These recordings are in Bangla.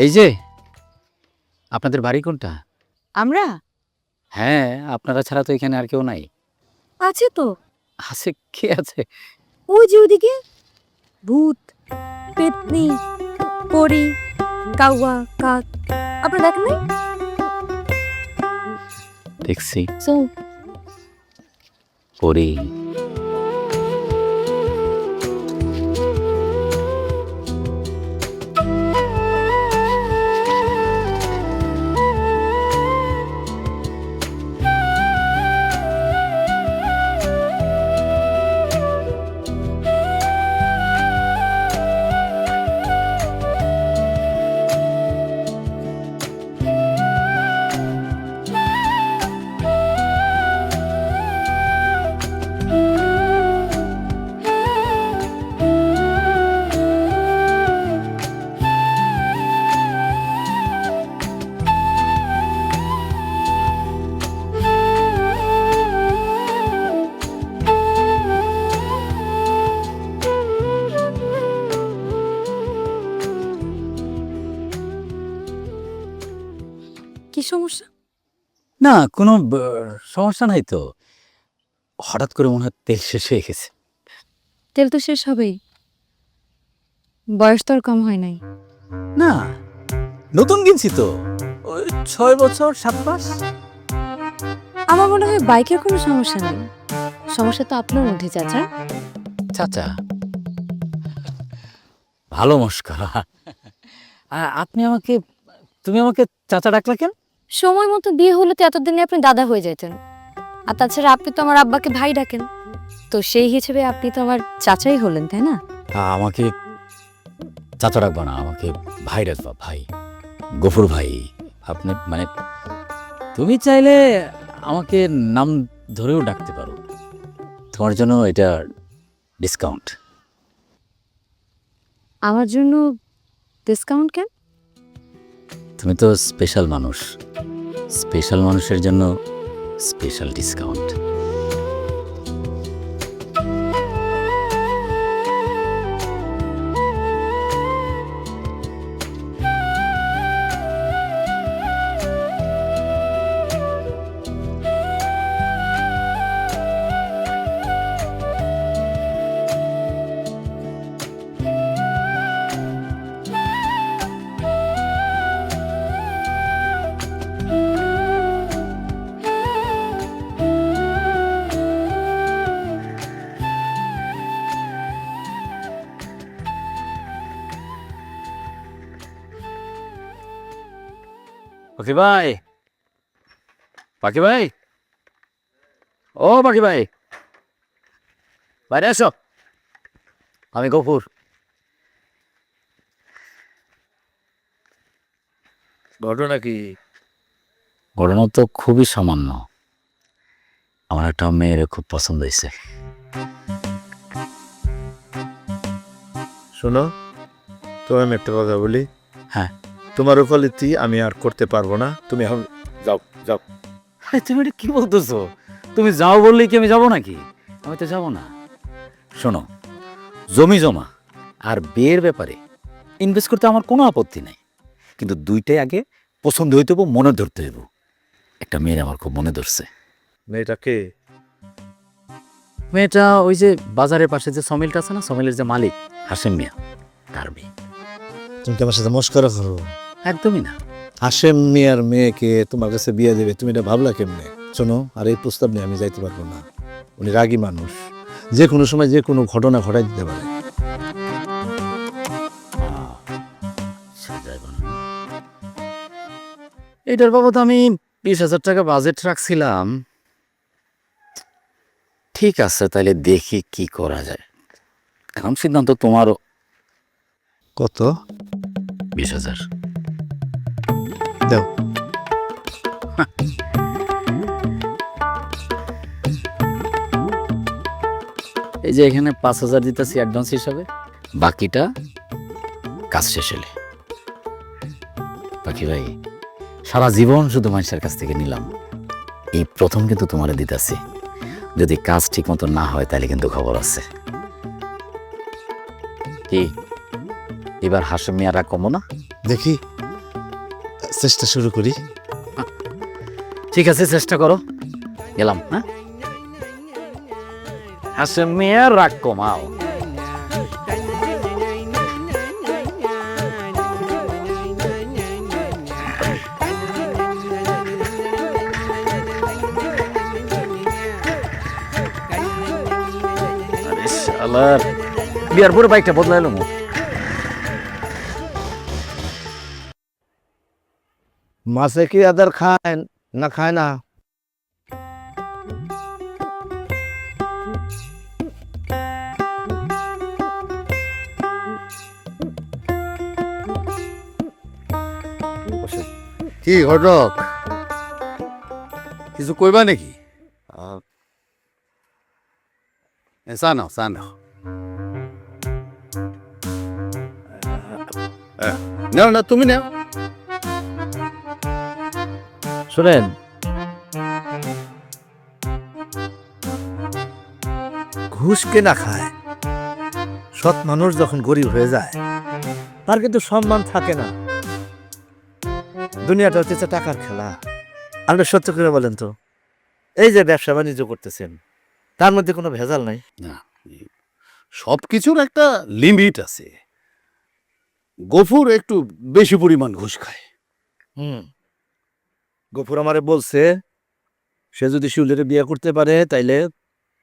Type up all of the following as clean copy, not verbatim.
এই যে আপনাদের বাড়ি কোনটা? আমরা হ্যাঁ, আপনারা ছাড়া তো এখানে আর কেউ নাই। আছে তো, আছে, কে আছে? ওই যে ওদিকে ভূত, পেতনি, পরি, কাউয়া, কাক। আপনারা দেখেন নাই? দেখছি সো পরি। কি সমস্যা? না, কোনো সমস্যা নাই তো। হঠাৎ করে মনে হয় তেল শেষ হয়ে গেছে। তেল তো শেষ হবেই, বয়স তো আর কম হয় নাই। না, নতুন কিনছি তো, ওই 6 বছর 7 মাস। আমার মনে হয় বাইকের কোনো সমস্যা নেই, সমস্যা তো আপনার মধ্যে চাচা। চাচা, ভালো মস্করা। আপনি আমাকে, তুমি আমাকে চাচা ডাকলা কেন? সময় মতো বিয়ে হলে তো এতদিনে আপনি দাদা হয়ে যেতেন। আর তাছাড়া আপনি তো আমার আব্বাকে ভাই ডাকেন, তো সেই হিসেবে আপনি তো আমার চাচাই হলেন, তাই না? আমাকে চাচা ডাকবা না, আমাকে ভাই ডাকবা, ভাই, গফুর ভাই। আপনি মানে তুমি চাইলে আমাকে নাম ধরেও ডাকতে পারো, তোমার জন্য এটা ডিসকাউন্ট। আমার জন্য ডিসকাউন্ট কেন? তুমি তো স্পেশাল মানুষ, স্পেশাল মানুষের জন্য স্পেশাল ডিসকাউন্ট। পাখি ভাই, পাখি ভাই, ও পাখি ভাই, বাইরে আসো, আমি গফুর। ঘটনা কি? ঘটনা তো খুবই সামান্য। আমার একটা মেয়ের খুব পছন্দ হয়েছে। শোনো, তোমার আমি একটা কথা বলি। হ্যাঁ। তোমার ওকালতি আমি আর করতে পারবো না, তুমি এখন যাও যাও। আরে তুমি এটা কি বলতেছো? তুমি যাও বললেই কি আমি যাবো নাকি? আমি তো যাবো না। শোনো, জমি জমা আর বিয়ের ব্যাপারে ইনভেস্ট করতে আমার কোনো আপত্তি নাই, কিন্তু দুইটাই আগে পছন্দ হইতে হইব, মনে ধরতে হইব। একটা মেয়ের আমার খুব মনে ধরছে। মেয়েটাকে? মেয়েটা ওই যে বাজারের পাশে যে সমিলটা আছে না, সমিলের যে মালিক হাসেম মিয়া, তার মেয়ে। তুমি কি আমার সাথে মস্করা করো? একদমই না। হাশেম মিয়ার মেয়েকে তোমার কাছে বিয়ে দেবে, তুমি এটা ভাবলা কেমনে? শোনো, আর এই প্রস্তাব নিয়ে আমি যাইতে পারবো না। উনি রাগী মানুষ, যে কোনো সময় যে কোনো ঘটনা ঘটাই দিতে পারে। এটার বাবদ আমি 20,000 টাকা বাজেট রাখছিলাম। ঠিক আছে, তাহলে দেখি কি করা যায়। এখন সিদ্ধান্ত তোমারও। কত? 20,000 দাও। এই যে এখানে 5,000 দিতেছি অ্যাডভান্স হিসাবে, বাকিটা কাজ শেষ হলে। পাখি ভাই, সারা জীবন শুধু মানুষের কাছ থেকে নিলাম, এই প্রথম কিন্তু তোমারে দিতেছি। যদি কাজ ঠিক মতো না হয় তাহলে কিন্তু খবর আছে। কি এবার হাসেম মিয়ারা কমো না? দেখি চেষ্টা শুরু করি। ঠিক আছে, চেষ্টা করো। গেলাম। হ্যাঁ, হাসেম মিয়া, রাগ কমাও। আরে শালার, বিয়ার পরে বাইকটা বদলাইলো মো। মাছে কি আদার খায় না খায় না? কি ঘটক, কিছু কইবা নাকি? চা নাও, চা নাও। নাও না, তুমি নাও। শোনেন, ঘুষ কে না খায়? সৎ মানুষ যখন গরিব হয়ে যায় তার কিন্তু সম্মান থাকে না। দুনিয়াটা হচ্ছে টাকার খেলা। আপনি সত্য করে বলেন তো, এই যে ব্যবসা বাণিজ্য করতেছেন তার মধ্যে কোনো ভেজাল নাই? না, সব কিছুর একটা লিমিট আছে। গফুর একটু বেশি পরিমাণ ঘুষ খায়। গফুর আমারে বলছে সে যদি শিউলের বিয়ে করতে পারে তাইলে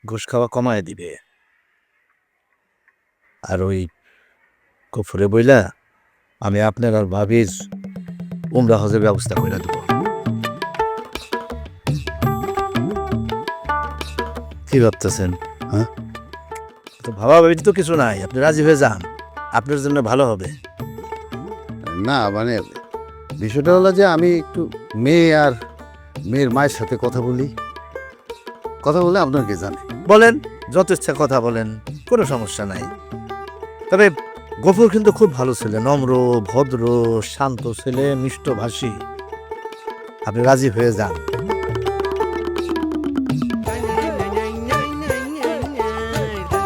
ঘুষ খাওয়া কমায় দিবে। আর ওই গফুরে বইলা আমি আপনার আর ভাবির উমরা হজের ব্যবস্থা করে দেব। কি ভাবতেছেন? হ্যাঁ, তো ভাবা ভাবি তো কিছু নাই, আপনি রাজি হয়ে যান, আপনার জন্য ভালো হবে। না মানে বিষয়টা হলো যে আমি একটু মেয়ে আর মেয়ের মায়ের সাথে কথা বলি। কথা বলে আপনার কি জানে? বলেন, যত ইচ্ছা কথা বলেন, কোনো সমস্যা নাই। তবে গফুর কিন্তু খুব ভালো ছেলে, নম্র, ভদ্র, শান্ত ছেলে, মিষ্টভাষী। আপনি রাজি হয়ে যান।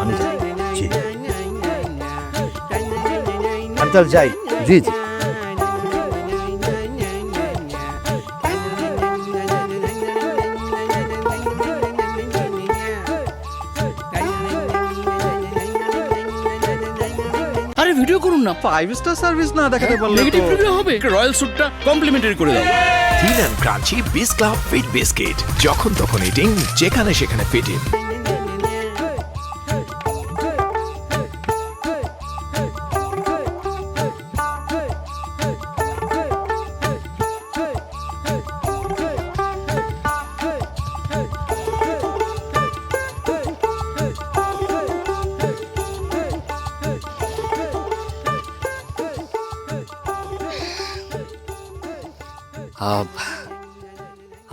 আমি যাই। জি, আমি তাহলে যাই। জি জি। আরে ভিডিও করুন না, 5 স্টার সার্ভিস না দেখাতে পারলে নেগেটিভ রিভিউ হবে। রয়্যাল স্যুটটা কমপ্লিমেন্টারি করে দাও। থিন অ্যান্ড ক্রাঞ্চি বিস ক্লাব ফিট বিস্কিট, যখন তখন ইটিং, যেখানে সেখানে ফিটিং।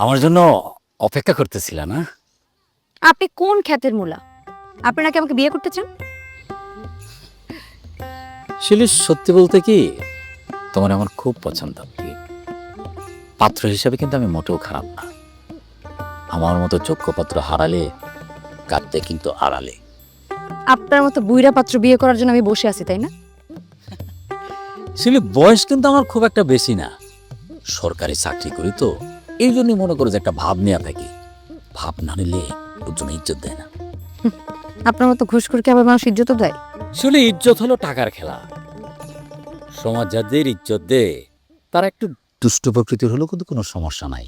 আমার জন্য অপেক্ষা করতেছিল না? আপনি কোন খ্যাতের মূলা? আপনি নাকি আমাকে বিয়ে করতে চান? শিলি, সত্যি বলতে কি, তোমার আমার খুব পছন্দ। পাত্র হিসাবে কিন্তু আমি মোটেও খারাপ না। আমার মতো যোগ্য পাত্র হারালে কাঁদতে কিন্তু আড়ালে। আপনার মতো বুইরা পাত্র বিয়ে করার জন্য আমি বসে আছি, তাই না? শিলি, বয়স কিন্তু আমার খুব একটা বেশি না। সরকারি চাকরি করি তো, এই জন্যই মনে করো যে একটা ভাব নেওয়া থাকি। ভাব না নিলে লোকজন ইজ্জত দেয় না। আপনার মতো ঘুষখোরকে আবার মানুষ ইজ্জত দেয়? আসলে ইজ্জত হলো টাকার খেলা। সমাজ যাদের ইজ্জত দেয় তারা একটু দুষ্ট প্রকৃতির হলেও কিন্তু কোনো সমস্যা নাই।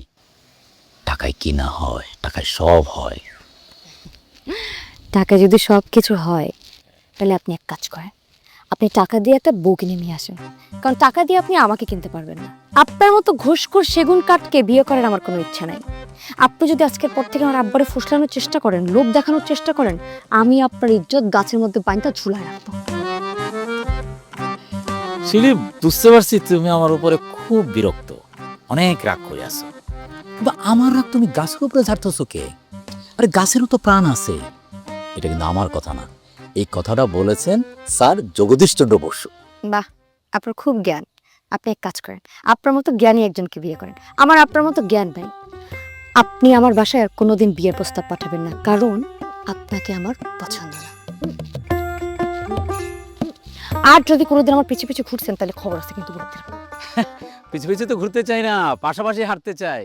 টাকায় কি না হয়, টাকায় সব হয়। টাকা যদি সব কিছু হয় তাহলে আপনি এক কাজ করেন, আপনি টাকা দিয়ে একটা বউ কিনে নিয়ে আসেন। কারণ টাকা দিয়ে আপনি আমাকে কিনতে পারবেন না। আপনার মতো ঘুষখোর সেগুন কাঠকে বিয়ে করার আমার কোনো ইচ্ছা নাই। আপনি যদি আজকের পর থেকে আমার আব্বারে ফুসলানোর চেষ্টা করেন, লোভ দেখানোর চেষ্টা করেন, আমি আপনার ইজ্জত গাছের মধ্যে বাইন্ধা ঝুলায় রাখবো। শিলি, বুঝতে পারছি তুমি আমার উপরে খুব বিরক্ত, অনেক রাগ করে আছো। কিন্তু আমার রাগ তুমি গাছের উপরে ঝাড়তেছো কে? আরে গাছেরও তো প্রাণ আছে। এটা কিন্তু আমার কথা না, এই কথাটা বলেছেন স্যার জগদীশচন্দ্র বসু। বাহ, আপনার খুব জ্ঞান। আপনি এক কাজ করেন, আপনার মতো জ্ঞানী একজনকে বিয়ে করেন। আমার আপনার মতো জ্ঞান নাই। আপনি আমার বাসায় আর কোনোদিন বিয়ের প্রস্তাব পাঠাবেন না, কারণ আপনাকে আমার পছন্দ না। আর যদি কোনোদিন আমার পিছু পিছু ঘুরছেন তাহলে খবর আছে কিন্তু বলতে। পিছু পিছু তো ঘুরতে চাই না, পাশাপাশি হাঁটতে চাই।